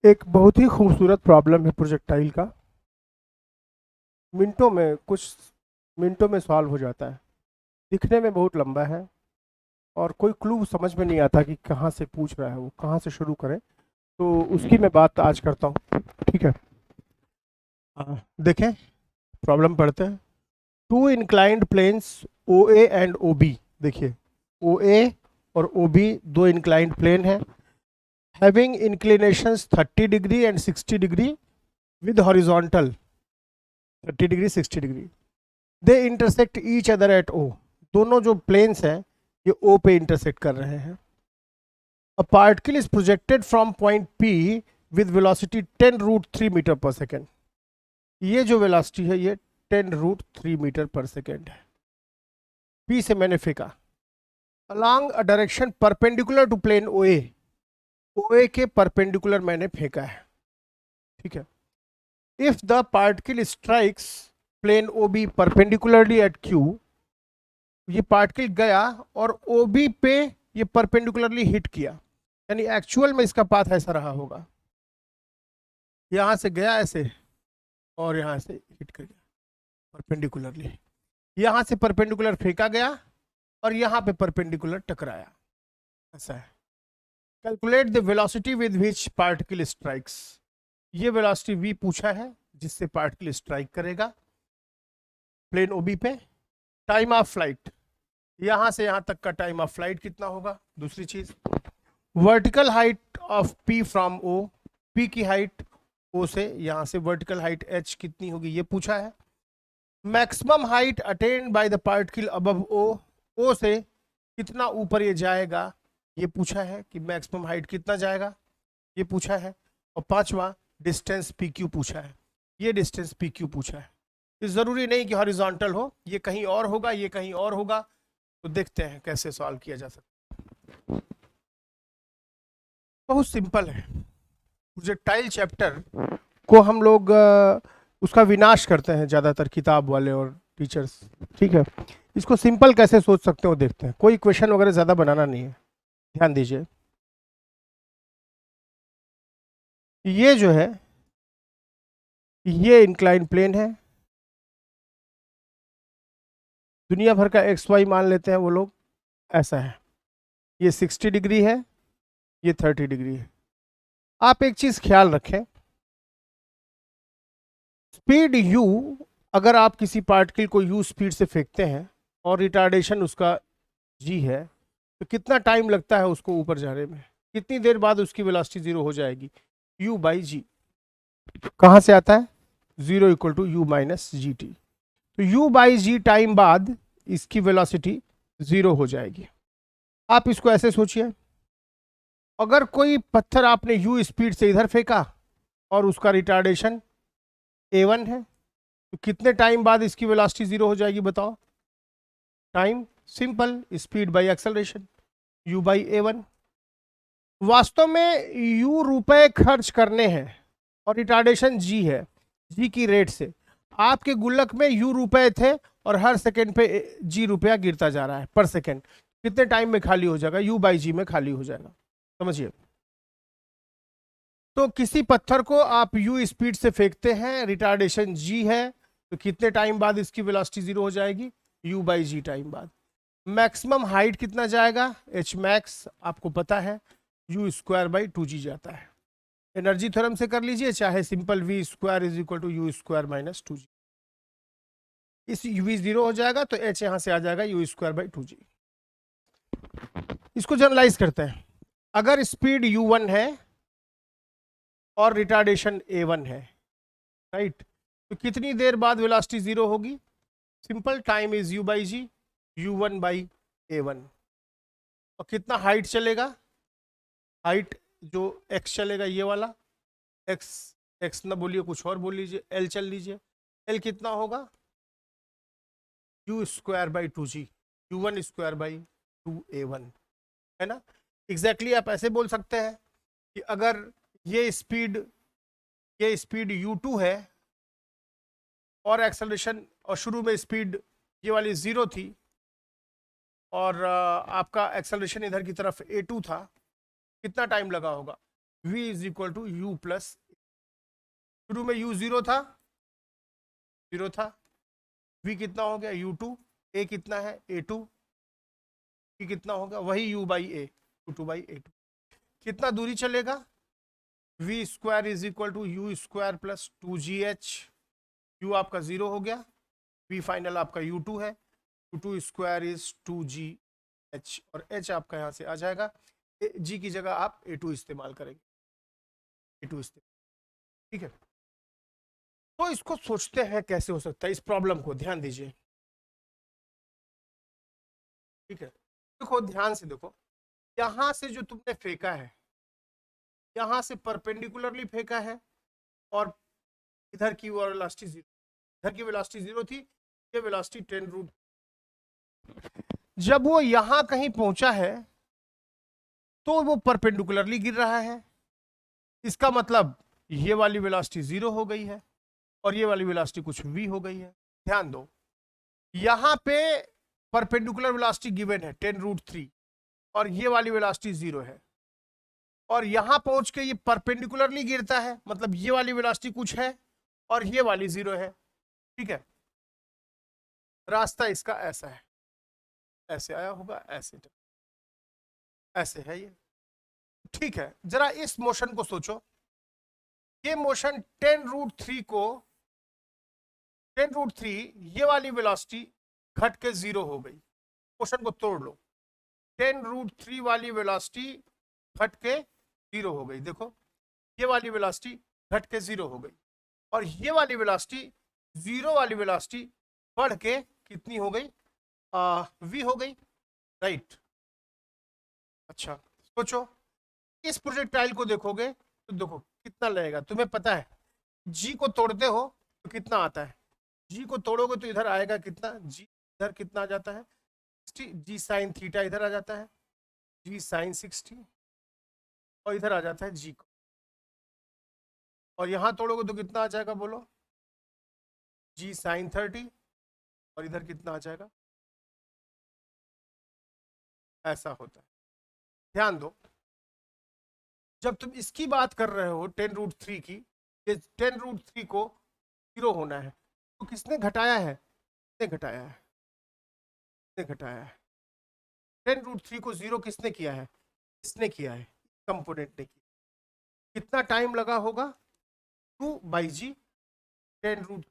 एक बहुत ही खूबसूरत प्रॉब्लम है प्रोजेक्टाइल का। कुछ मिनटों में सॉल्व हो जाता है। दिखने में बहुत लंबा है और कोई क्लू समझ में नहीं आता कि कहाँ से पूछ रहा है, वो कहाँ से शुरू करें। तो उसकी मैं बात आज करता हूँ। ठीक है। देखें, प्रॉब्लम पढ़ते हैं। Two inclined planes O A and O B. देखिए, ओ ए और ओ बी दो इंक्लाइंड प्लेन है, having inclinations 30 degree and 60 degree with horizontal 30 degree 60 degree. They intersect each other at O. दोनों जो प्लेन्स हैं ये ओ पे इंटरसेक्ट कर रहे हैं। A particle is projected from point P with velocity 10√3 metre per second. ये जो वेलोसिटी है ये 10√3 मीटर पर सेकेंड है। पी से मैंने फेंका along a direction perpendicular to plane O A. O A के परपेंडिकुलर मैंने फेंका है। ठीक है। If the particle strikes plane O B perpendicularly at Q, ये पार्टिकल गया और ओबी पे ये परपेंडिकुलरली हिट किया, यानी एक्चुअल में इसका पाथ ऐसा रहा होगा। यहां से गया ऐसे और यहां से हिट कर गया परपेंडिकुलरली। यहां से परपेंडिकुलर फेंका गया और यहां पे परपेंडिकुलर टकराया। ऐसा है। Calculate the velocity with which particle strikes. ये वेलोसिटी v पूछा है जिससे पार्टिकल स्ट्राइक करेगा प्लेन ओबी पे। टाइम ऑफ फ्लाइट, यहां से यहां तक का टाइम ऑफ फ्लाइट कितना होगा। दूसरी चीज, vertical height of P from O. P की हाइट ओ से यहां से वर्टिकल हाइट एच कितनी होगी ये पूछा है। Maximum height attained by the particle above O. O से कितना ऊपर ये जाएगा ये पूछा है कि मैक्सिमम हाइट कितना जाएगा ये पूछा है। और पांचवा, डिस्टेंस पी क्यू पूछा है। ये डिस्टेंस पी क्यू पूछा है। ये जरूरी नहीं कि हॉरिजॉन्टल हो, ये कहीं और होगा, ये कहीं और होगा। तो देखते हैं कैसे सॉल्व किया जा सकता है। बहुत सिंपल है। प्रोजेक्टाइल चैप्टर को हम लोग उसका विनाश करते हैं ज़्यादातर किताब वाले और टीचर्स। ठीक है। इसको सिंपल कैसे सोच सकते हो देखते हैं। कोई क्वेश्चन वगैरह ज़्यादा बनाना नहीं है, ध्यान दीजिए। ये जो है ये इंक्लाइन प्लेन है। दुनिया भर का एक्स वाई मान लेते हैं वो लोग। ऐसा है। ये 60 डिग्री है, ये 30 डिग्री है। आप एक चीज़ ख्याल रखें, स्पीड u, अगर आप किसी पार्टिकल को u स्पीड से फेंकते हैं और रिटार्डेशन उसका g है, तो कितना टाइम लगता है उसको ऊपर जाने में, कितनी देर बाद उसकी वेलोसिटी जीरो हो जाएगी। u बाई जी कहाँ से आता है, 0 = u-gt। तो u बाई जी टाइम बाद इसकी वेलोसिटी जीरो हो जाएगी। आप इसको ऐसे सोचिए, अगर कोई पत्थर आपने u स्पीड से इधर फेंका और उसका रिटार्डेशन a1 है, तो कितने टाइम बाद इसकी वेलोसिटी जीरो हो जाएगी बताओ। Time simple, speed by acceleration, u by a1। वास्तव में u रुपए खर्च करने हैं और रिटार्डेशन g है, g की रेट से। आपके गुल्लक में u रुपए थे और हर सेकंड पे g रुपया गिरता जा रहा है पर सेकंड। कितने टाइम में खाली हो जाएगा, u बाई जी में खाली हो जाएगा। समझिए। तो किसी पत्थर को आप u स्पीड से फेंकते हैं, रिटार्डेशन g है, तो कितने टाइम बाद इसकी वेलोसिटी जीरो हो जाएगी, u बाई जी टाइम बाद। मैक्सिमम हाइट कितना जाएगा, h मैक्स आपको पता है u²/2g जाता है। एनर्जी थ्योरम से कर लीजिए, चाहे सिंपल v² = u²-2g। इस v जीरो हो जाएगा तो h यहां से आ जाएगा u²/2g। इसको जनरलाइज करते हैं। अगर स्पीड u1 है और रिटार्डेशन a1 है, राइट, तो कितनी देर बाद वेलोसिटी जीरो होगी। Simple, time is u by g, u1/a1। और कितना हाइट चलेगा, हाइट जो x चलेगा ये वाला, x x ना बोलिए कुछ और बोल लीजिए, l चल लीजिए। l कितना होगा, u²/2g, u1²/2a1, है ना। एग्जैक्टली आप ऐसे बोल सकते हैं कि अगर ये स्पीड u2 है और एक्सेलरेशन, और शुरू में स्पीड ये वाली जीरो थी और आपका एक्सेलरेशन इधर की तरफ a2 था, कितना टाइम लगा होगा। v is equal to u plus, शुरू में u जीरो था, v कितना हो गया u2, a कितना है a2, v कितना होगा वही u by a, u2 by a2। कितना दूरी चलेगा, v square is equal to u square plus 2gh, u आपका जीरो हो गया, v फाइनल आपका u2 है, u2 स्क्वायर इज 2gh, और h आपका यहाँ से आ जाएगा, g की जगह आप a2 इस्तेमाल करेंगे, a2 इस्तेमाल, ठीक है। तो इसको सोचते हैं कैसे हो सकता है, इस प्रॉब्लम को ध्यान दीजिए, ठीक है। देखो ध्यान से देखो, यहां से जो तुमने फेंका है, यहां से परपेंडिकुलरली फेंका है, और इधर की वेलोसिटी जीरो, इधर की वेलोसिटी जीरो थी, ये वेलोसिटी 10 रूट, जब वो यहां कहीं पहुंचा है तो वो परपेंडिकुलरली गिर रहा है, इसका मतलब ये वाली वेलोसिटी जीरो हो गई है और ये वाली वेलोसिटी कुछ v हो गई है। ध्यान दो, यहां पे परपेंडिकुलर वेलोसिटी गिवन है 10 रूट 3 और ये वाली वेलोसिटी जीरो है, और यहां पहुंच के ये परपेंडिकुलरली गिरता है, मतलब ये वाली वेलोसिटी कुछ है और ये वाली जीरो है, ठीक है। रास्ता इसका ऐसा है, ऐसे आया होगा, ऐसे है ये, ठीक है। जरा इस मोशन को सोचो, ये मोशन 10 रूट 3 को 10 रूट 3 ये वाली वेलोसिटी घट के जीरो हो गई, मोशन को तोड़ लो, 10 रूट 3 वाली वेलोसिटी घट के जीरो हो गई, देखो ये वाली वेलोसिटी घट के जीरो हो गई, और ये वाली वेलोसिटी जीरो वाली वेलोसिटी बढ़ के कितनी हो गई, v हो गई, राइट। अच्छा सोचो, इस प्रोजेक्टाइल को देखोगे तो देखो कितना लगेगा, तुम्हें पता है g को तोड़ते हो तो कितना आता है, g को तोड़ोगे तो इधर आएगा कितना, g इधर कितना आ जाता है 60, g साइन थीटा इधर आ जाता है, g साइन 60, और इधर आ जाता है g को, और यहां तोड़ोगे तो कितना आ जाएगा बोलो, g साइन 30, और इधर कितना आ जाएगा, ऐसा होता है। ध्यान दो, जब तुम इसकी बात कर रहे हो 10 रूट 3 की, ये 10 रूट 3 को जीरो होना है, तो किसने घटाया है, किसने घटाया है, किसने घटाया है, 10 रूट 3 को जीरो किसने किया है, किसने किया है, कंपोनेंट ने किया। कितना टाइम लगा होगा, 2 by g, 10 root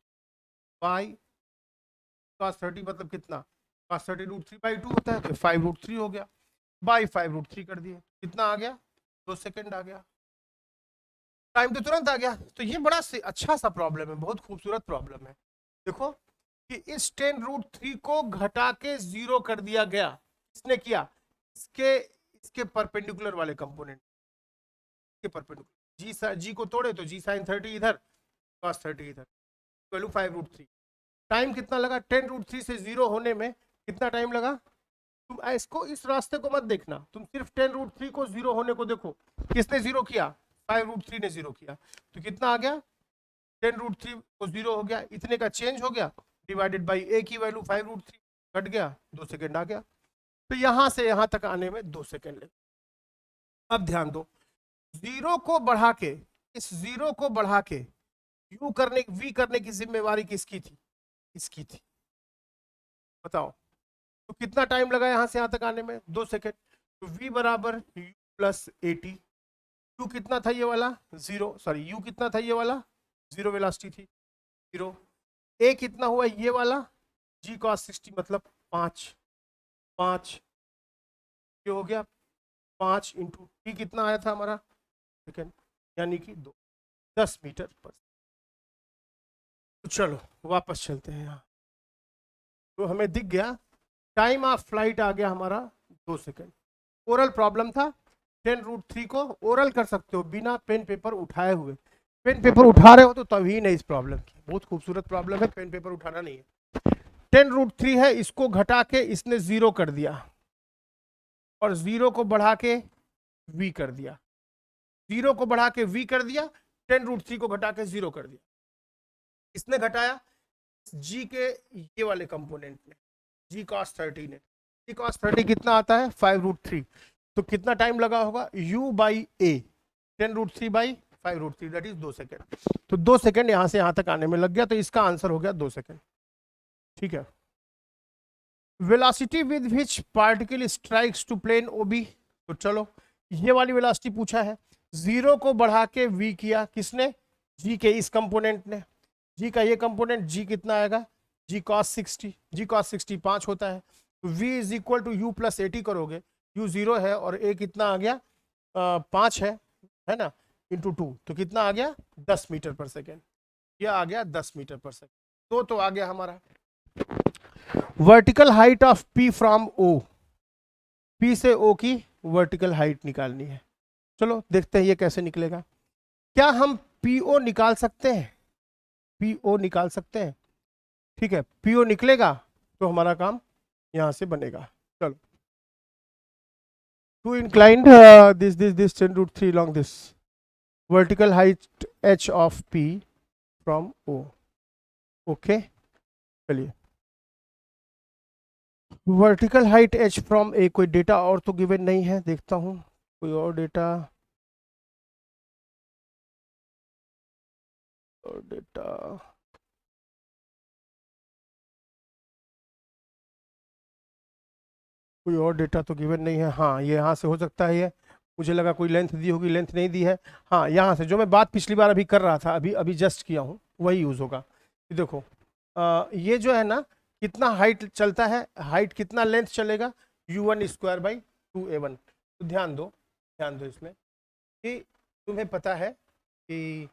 by cos 30 मतलब कितना, cos 30 रूट 3 बाई 2 होता है, तो 5 रूट 3 हो गया, बाई 5 रूट 3 कर दिए, कितना आ गया, 2 सेकेंड आ गया, टाइम तो तुरंत आ गया। तो ये बड़ा अच्छा सा प्रॉब्लम है, बहुत खूबसूरत प्रॉब्लम है। देखो कि इस 10 रूट 3 को घटा के जीरो कर दिया गया, किसने किया, इसके परपेंडिकुलर वाले कंपोनेंट के परपेंडिकुलर, जी को तोड़े तो जी साइन 30 इधर, cos 30 इधर, वैल्यू 5 रूट 3। टाइम कितना लगा, 10 रूट 3 से जीरो होने में कितना टाइम लगा, तुम इसको इस रास्ते को मत देखना, तुम सिर्फ 10 रूट 3 को जीरो होने को देखो, किसने जीरो किया, 5 रूट 3 ने जीरो किया, तो कितना आ गया, 10 रूट 3 को जीरो हो गया, इतने का चेंज हो गया, डिवाइडेड बाई ए की वैल्यू 5 रूट 3 कट गया, 2 सेकेंड आ गया, तो यहां से यहां तक आने में 2 सेकेंड लगे। अब ध्यान दो, जीरो को बढ़ा के, इस जीरो को बढ़ा के यू करने, वी करने की जिम्मेवारी किसकी थी, इसकी थी, बताओ। तो कितना टाइम लगा यहां से यहां तक आने में, 2 सेकेंड। तो v बराबर u प्लस 80, u कितना था ये वाला, जीरो, सॉरी u कितना था ये वाला, जीरो वेलोसिटी थी, जीरो, a कितना हुआ ये वाला, g cos 60 मतलब 5 ये हो गया 5 इंटू t कितना आया था हमारा सेकेंड, यानी कि 10 मीटर पर। तो चलो वापस चलते हैं यहाँ, तो हमें दिख गया टाइम ऑफ फ्लाइट आ गया हमारा 2 सेकेंड। ओरल प्रॉब्लम था, 10 रूट 3 को ओरल कर सकते हो बिना पेन पेपर उठाए हुए, पेन पेपर उठा रहे हो तो तभी नहीं इस प्रॉब्लम की, बहुत खूबसूरत प्रॉब्लम है, पेन पेपर उठाना नहीं है। 10 रूट 3 है, इसको घटा के इसने जीरो कर दिया और जीरो को बढ़ा के v कर दिया, जीरो को बढ़ा के v कर दिया, 10 रूट 3 को घटा के जीरो कर दिया, इसने घटाया g के ये वाले कंपोनेंट ने, g cos 30 ने, g cos 30 कितना आता है 5 रूट 3, तो कितना टाइम लगा होगा u by a, 10√3 by 5√3 that is 2 second. तो 2 सेकेंड यहां से यहां तक आने में लग गया, तो इसका आंसर हो गया 2 सेकेंड। ठीक है। Velocity with which particle strikes to plane OB, तो चलो ये वाली वेलोसिटी पूछा है। 0 को बढ़ा के v किया, किसने? g के इस कंपोनेंट ने। g का ये कंपोनेंट g कितना आएगा? g cos 60, g cos 60 5 होता है, तो v is equal to u plus 80 करोगे, u 0 है और a कितना आ गया? 5 है ना, इंटू 2, तो कितना आ गया? 10 मीटर पर सेकेंड। यह आ गया 10 मीटर पर सेकेंड। तो आ गया हमारा vertical height of P from O। P से O की वर्टिकल हाइट निकालनी है। चलो देखते हैं ये कैसे निकलेगा। क्या हम PO निकाल सकते हैं? PO निकाल सकते हैं। ठीक है, PO निकलेगा तो हमारा काम यहां से बनेगा। चलो, to inclined this 10√3 along this vertical height h of P from O। Okay, चलिए vertical height h from A, कोई डेटा और तो गिवन नहीं है, देखता हूं कोई और डेटा। कोई और डेटा तो गिवन नहीं है। हाँ, ये यहाँ से हो सकता है, ये मुझे लगा कोई लेंथ दी होगी, लेंथ नहीं दी है। हाँ, यहाँ से जो मैं बात पिछली बार अभी कर रहा था, अभी जस्ट किया हूँ, वही यूज़ होगा। देखो ये जो है ना, कितना हाइट चलता है, हाइट कितना लेंथ चलेगा? u1 square by 2a1। तो ध्यान दो इसमें कि तुम्हें पता है कि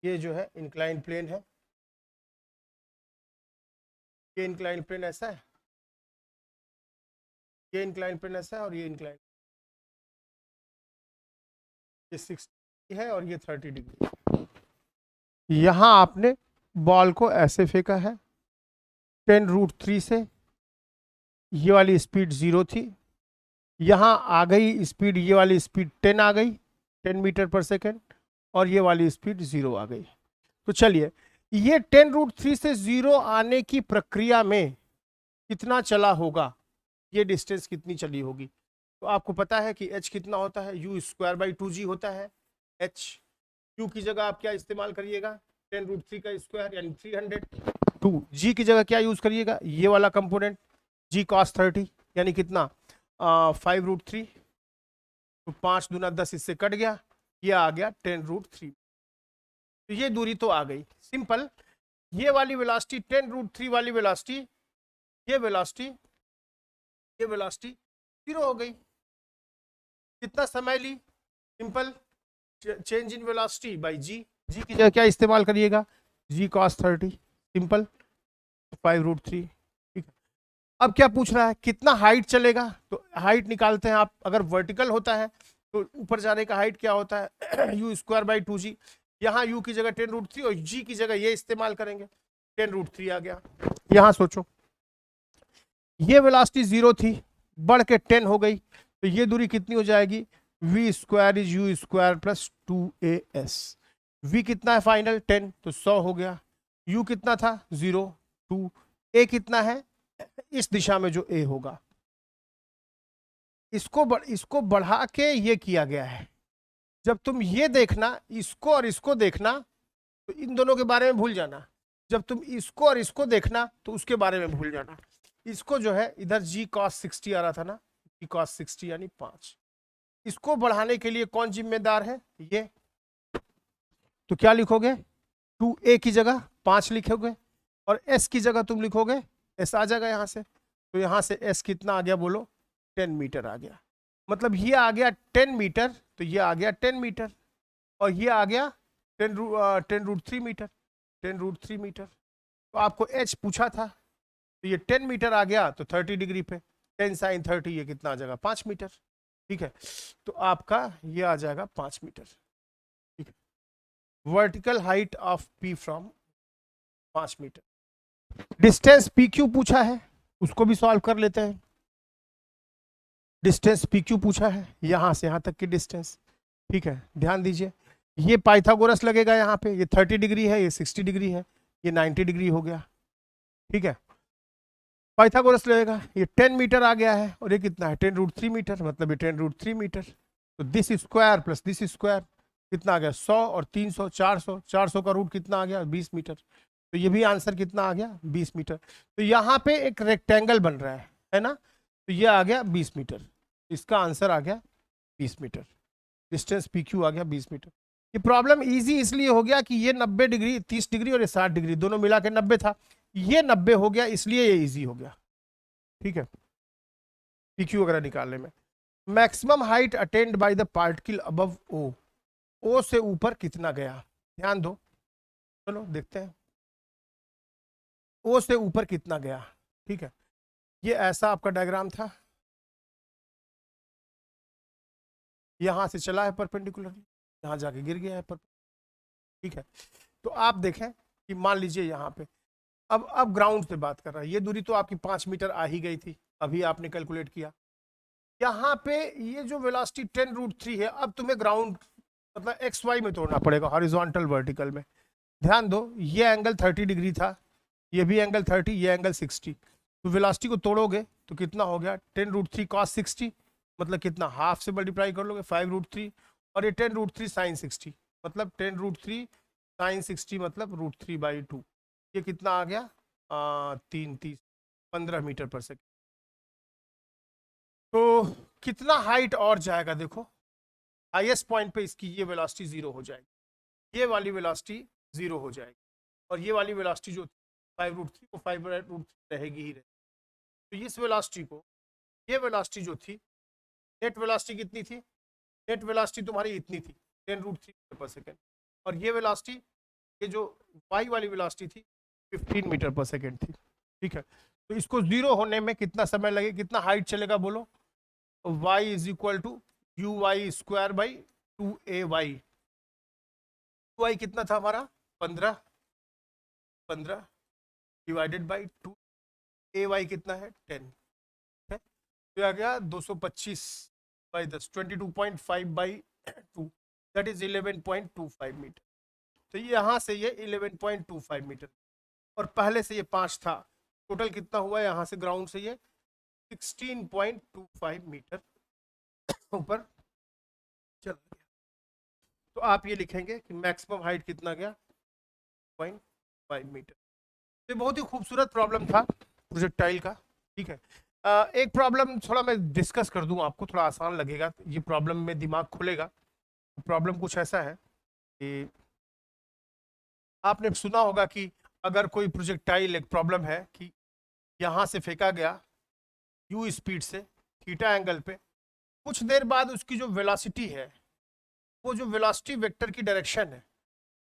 ये जो है इंक्लाइन प्लेन है, ये इंक्लाइन प्लेन ऐसा है, ये इंक्लाइन प्लेन ऐसा है, और ये इंक्लाइन, ये 60 है और ये 30 डिग्री। यहां आपने बॉल को ऐसे फेंका है 10√3 से, ये वाली स्पीड 0 थी, यहां आ गई स्पीड, ये वाली स्पीड 10 आ गई, 10 मीटर पर सेकेंड, और ये वाली स्पीड 0 आ गई। तो चलिए, ये 10√3 से 0 आने की प्रक्रिया में कितना चला होगा, ये डिस्टेंस कितनी चली होगी? तो आपको पता है कि h कितना होता है? u स्क्वायर बाई 2g होता है। h q की जगह आप क्या इस्तेमाल करिएगा? 10√3 का स्क्वायर यानी 300। 2 g की जगह क्या यूज करिएगा? ये वाला कंपोनेंट g cos 30 यानी कितना? 5√3। तो 5 दूना 10, इससे कट गया, ये आ गया 10√3। तो ये दूरी तो आ गई, सिंपल। ये वाली वेलोसिटी 10√3 वाली वेलोसिटी, ये वेलोसिटी 0 हो गई। कितना समय ली? Simple, change in velocity by g। g की जगह क्या इस्तेमाल करिएगा? g cos 30, simple, 5√3। ठीक है। अब क्या पूछ रहा है? कितना हाइट चलेगा? तो हाइट निकालते हैं आप। अगर वर्टिकल होता है तो ऊपर जाने का हाइट क्या होता है? u square by 2g। यहाँ u की जगह 10√3 और g की जगह ये इस्तेमाल करेंगे, 10√3 आ गया। यहाँ सोचो, ये वेलोसिटी 0 थी, बढ़ के 10 हो गई, तो ये दूरी कितनी हो जाएगी? v square is u square plus 2as। v कितना है फाइनल? 10, तो 100 हो गया। u कितना था? 0, 2। a कितना है? इस दिशा में जो a होगा, इसको बढ़ा के ये किया गया है। जब तुम ये देखना, इसको और इसको देखना, तो इन दोनों के बारे में भूल जाना। जब तुम इसको और इसको देखना, तो उसके बारे में भूल जाना। इसको जो है, इधर g cos 60 आ रहा था ना, g cos 60 यानी 5। इसको बढ़ाने के लिए कौन जिम्मेदार है? ये। तो क्या लिखोगे? 2a की जगह 5 लिखोगे, और s की जगह तुम लिखोगे, s आ जाएगा यहाँ से। तो यहाँ से s कितना आ गया बोलो? 10 मीटर आ गया। मतलब ये आ गया 10 मीटर, तो ये आ गया 10 मीटर, और ये आ गया 10√3 मीटर, 10√3 मीटर। तो आपको h पूछा था, तो ये 10 मीटर आ गया, तो 30 डिग्री पे 10 sin 30, ये कितना आ जाएगा? 5 मीटर। ठीक है, तो आपका ये आ जाएगा 5 मीटर। ठीक है, vertical height of P from 5 metre. Distance PQ पूछा है, उसको भी सॉल्व कर लेते हैं। डिस्टेंस PQ पूछा है, यहां से यहां तक की डिस्टेंस। ठीक है, ध्यान दीजिए, ये पाइथागोरस लगेगा यहाँ पे, ये 30 डिग्री है, ये 60 डिग्री है, ये 90 डिग्री हो गया। ठीक है, पाइथागोरस लगेगा, ये 10 मीटर आ गया है, और ये कितना है? 10√3 मीटर, मतलब ये 10√3 मीटर। तो this square plus this square, कितना आ गया 100 और 300 400, 400 का रूट कितना आ गया 20 मीटर। तो ये भी आंसर कितना आ गया 20 मीटर। तो यहाँ पे एक रेक्टेंगल बन रहा है ना, तो ये आ गया 20 मीटर, इसका आंसर आ गया 20 मीटर। डिस्टेंस पी क्यू आ गया 20 मीटर। ये प्रॉब्लम इजी इसलिए हो गया कि ये 90 डिग्री 30 डिग्री और ये 60 डिग्री दोनों मिला के 90 था, ये 90 हो गया इसलिए ये इजी हो गया। ठीक है, पी क्यू वगैरह निकालने में। Maximum height attained by the particle above O, O से ऊपर कितना गया, ध्यान दो, चलो देखते हैं ओ से ऊपर कितना गया। ठीक है, ये ऐसा आपका डायग्राम था, यहां से चला है परपेंडिकुलरली, यहां जाके गिर गया है पर। ठीक है, तो आप देखें कि मान लीजिए यहाँ पे अब ग्राउंड से बात कर रहा है, ये दूरी तो आपकी 5 मीटर आ ही गई थी, अभी आपने कैलकुलेट किया। यहाँ पे ये जो वेलोसिटी 10√3 है, अब तुम्हें ग्राउंड मतलब एक्स वाई में तोड़ना पड़ेगा, हॉरिजॉन्टल वर्टिकल में। ध्यान दो, ये एंगल 30 डिग्री था, ये भी एंगल 30, ये एंगल 60। तो वेलोसिटी को तोड़ोगे तो कितना हो गया 10√3 cos 60, मतलब कितना हाफ से मल्टीप्लाई कर लोगे 5√3, और ये 10√3 sin 60, मतलब 10√3 sin 60 मतलब √3/2। ये कितना आ गया 15 मीटर पर सेकेंड। तो कितना हाइट और जाएगा, देखो हाईएस्ट पॉइंट पे इसकी ये वेलोसिटी 0 हो जाएगी, ये वाली वेलोसिटी 0 हो जाएगी, और ये वाली वेलोसिटी जो 5√3 वो 5√3 रहेगी ही रहेगी। तो इस वेलोसिटी को, ये वेलोसिटी जो थी, नेट वेलोसिटी कितनी थी, नेट वेलोसिटी तुम्हारी इतनी थी 10√3 मीटर पर सेकेंड, और ये वेलोसिटी, ये जो वाई वाली वेलोसिटी थी 15 मीटर पर सेकेंड थी। ठीक है, तो इसको 0 होने में कितना समय लगेगा, कितना हाइट चलेगा बोलो, y is equal to uy² / 2ay। y कितना था हमारा 15 डिवाइडेड बाई 2, ay कितना है 10 है, तो आ गया 225/10, 22.5/2, दैट इज 11.25 मीटर। तो ये यहाँ से ये 11.25 मीटर, और पहले से ये 5 था, टोटल कितना हुआ यहाँ से ग्राउंड से ये 16.25 मीटर ऊपर चल गया। तो आप ये लिखेंगे कि मैक्सिमम हाइट कितना गया 0.5 मीटर। ये बहुत ही खूबसूरत प्रॉब्लम था प्रोजेक्टाइल का। ठीक है, एक प्रॉब्लम थोड़ा मैं डिस्कस कर दूं आपको, थोड़ा आसान लगेगा, ये प्रॉब्लम में दिमाग खुलेगा। प्रॉब्लम कुछ ऐसा है कि आपने सुना होगा कि अगर कोई प्रोजेक्टाइल, एक प्रॉब्लम है कि यहाँ से फेंका गया u स्पीड से थीटा एंगल पे, कुछ देर बाद उसकी जो वेलोसिटी है, वो जो वेलोसिटी वेक्टर की डायरेक्शन है,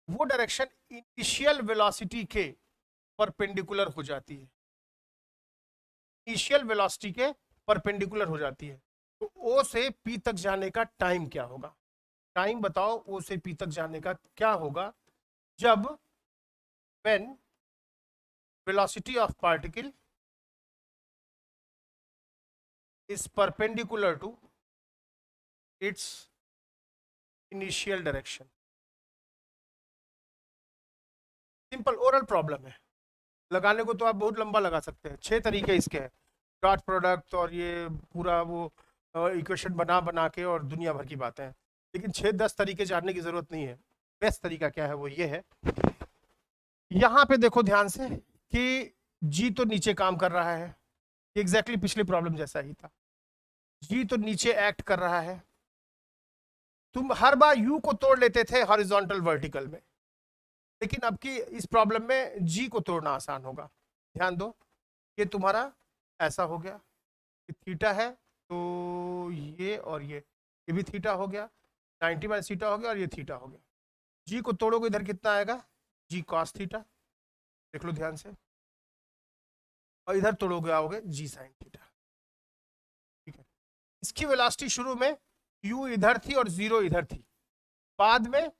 वो डायरेक्शन इनिशियल वेलोसिटी के परपेंडिकुलर हो जाती है, इनिशियल वेलोसिटी के परपेंडिकुलर हो जाती है। तो ओ से पी तक जाने का टाइम क्या होगा, टाइम बताओ ओ से पी तक जाने का क्या होगा, जब when velocity of particle is perpendicular to its initial direction। Simple oral problem है, लगाने को तो आप बहुत लंबा लगा सकते हैं, 6 तरीके इसके हैं, डॉट प्रोडक्ट और ये पूरा वो इक्वेशन बना बना के और दुनिया भर की बातें हैं, लेकिन 6-10 तरीके जानने की जरूरत नहीं है। बेस्ट तरीका क्या है वो ये है, यहाँ पे देखो ध्यान से कि जी तो नीचे काम कर रहा है, एग्जैक्टली पिछली प्रॉब्लम जैसा ही था, जी तो नीचे एक्ट कर रहा है। तुम हर बार यू को तोड़ लेते थे हॉरिजॉन्टल वर्टिकल में, लेकिन अब की इस प्रॉब्लम में जी को तोड़ना आसान होगा। ध्यान दो, ये तुम्हारा ऐसा हो गया, ये थीटा है, तो ये और ये भी थीटा हो गया, 90 थीटा हो गया, और ये थीटा हो गया। जी को तोड़ोगे इधर कितना आएगा, जी कॉस थीटा, देख लो ध्यान से, और इधर तोड़ोगे आओगे जी साइन थीटा। ठीक है, इसकी वेलोसिटी शुरू में u इधर थी और 0 इधर थी, बाद में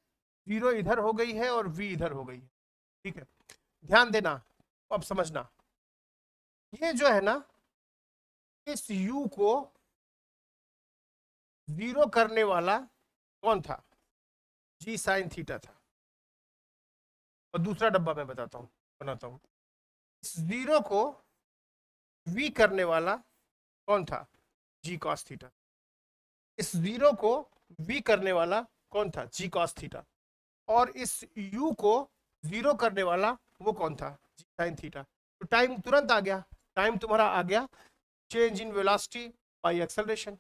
0 इधर हो गई है और v इधर हो गई है। ठीक है, ध्यान देना, अब समझना, ये जो है ना, इस u को 0 करने वाला कौन था, जी साइन थीटा था, और दूसरा डब्बा मैं बनाता हूं, इस 0 को v करने वाला कौन था, जी कॉस थीटा। इस 0 को v करने वाला कौन था, जी कॉस थीटा, और इस u को 0 करने वाला वो कौन था, जी साइन थीटा। तो टाइम तुरंत आ गया, टाइम तुम्हारा आ गया change in velocity bye acceleration.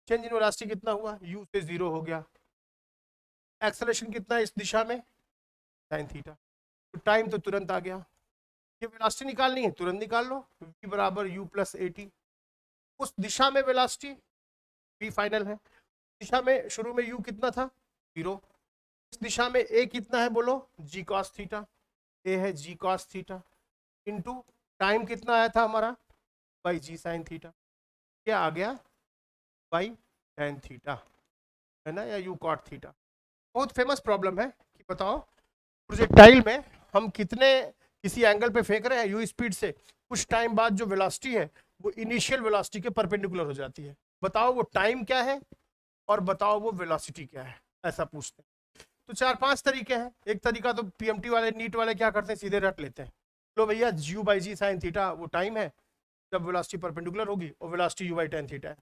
Change in velocity कितना हुआ, u से 0 हो गया, एक्सेलरेशन कितना है इस दिशा में, साइन थीटा। तो टाइम तो तुरंत आ गया। ये वेलोसिटी निकालनी है, तुरंत निकाल लो, v बराबर u प्लस ए टी। उस दिशा में वेलोसिटी v फाइनल है, दिशा में शुरू में u कितना था, 0। इस दिशा में a कितना है बोलो, g cos थीटा, a है g cos theta, into time कितना आया था हमारा, बाई जी साइन थीटा। क्या आ गया, बाई tan थीटा, है ना, या u cot थीटा। बहुत फेमस प्रॉब्लम है कि बताओ प्रोजेक्टाइल में हम कितने किसी एंगल पे फेंक रहे हैं u स्पीड से, कुछ टाइम बाद जो वेलोसिटी है वो इनिशियल वेलोसिटी के परपेंडिकुलर हो जाती है। बताओ वो टाइम क्या है और बताओ वो वेलोसिटी क्या है, ऐसा पूछते हैं। तो 4-5 तरीके हैं। एक तरीका तो पीएमटी वाले नीट वाले क्या करते हैं, सीधे रट लेते हैं, लो भैया u by g sine theta वो टाइम है जब वेलोसिटी परपेंडिकुलर होगी और velocity u by tan theta है,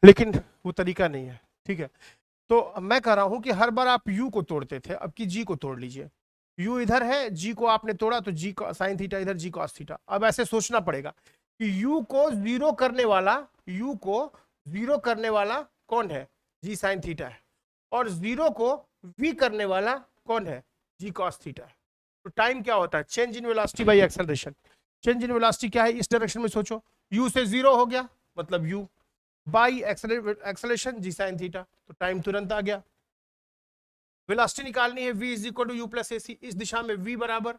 लेकिन वो तरीका नहीं है, ठीक है। तो मैं कह रहा हूं कि हर बार आप u को तोड़ते थे, अब की g को तोड़ लीजिए। u इधर है, g को आपने तोड़ा तो g साइन थीटा इधर, g cos थीटा। अब ऐसे सोचना पड़ेगा कि u को 0 करने वाला, u को 0 करने वाला कौन है, g साइन थीटा है, और 0 को v करने वाला कौन है, g cos थीटा है। तो टाइम क्या होता है, change in velocity bye acceleration. Change in velocity क्या है, इस डायरेक्शन में सोचो, u से 0 हो गया मतलब u by acceleration g sine theta, तो टाइम तुरंत आ गया। वेलोसिटी निकालनी है, v is equal to u plus a c. इस दिशा में v बराबर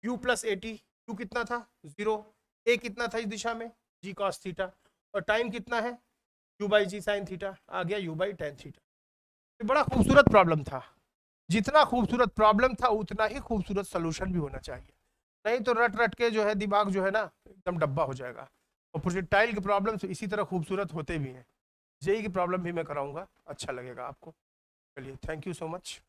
u plus a t, u कितना था 0, a कितना था इस दिशा में g cos थीटा, और टाइम कितना है u by g sine theta, आ गया u बाई tan थीटा। ये बड़ा खूबसूरत प्रॉब्लम था, जितना खूबसूरत प्रॉब्लम था उतना ही खूबसूरत सोल्यूशन भी होना चाहिए, नहीं तो रट रट के जो है दिमाग जो है ना एकदम डब्बा हो जाएगा। और प्रोजेक्टाइल के प्रॉब्लम इसी तरह खूबसूरत होते भी हैं। जेई की प्रॉब्लम भी मैं कराऊंगा, अच्छा लगेगा आपको। चलिए, थैंक यू सो मच।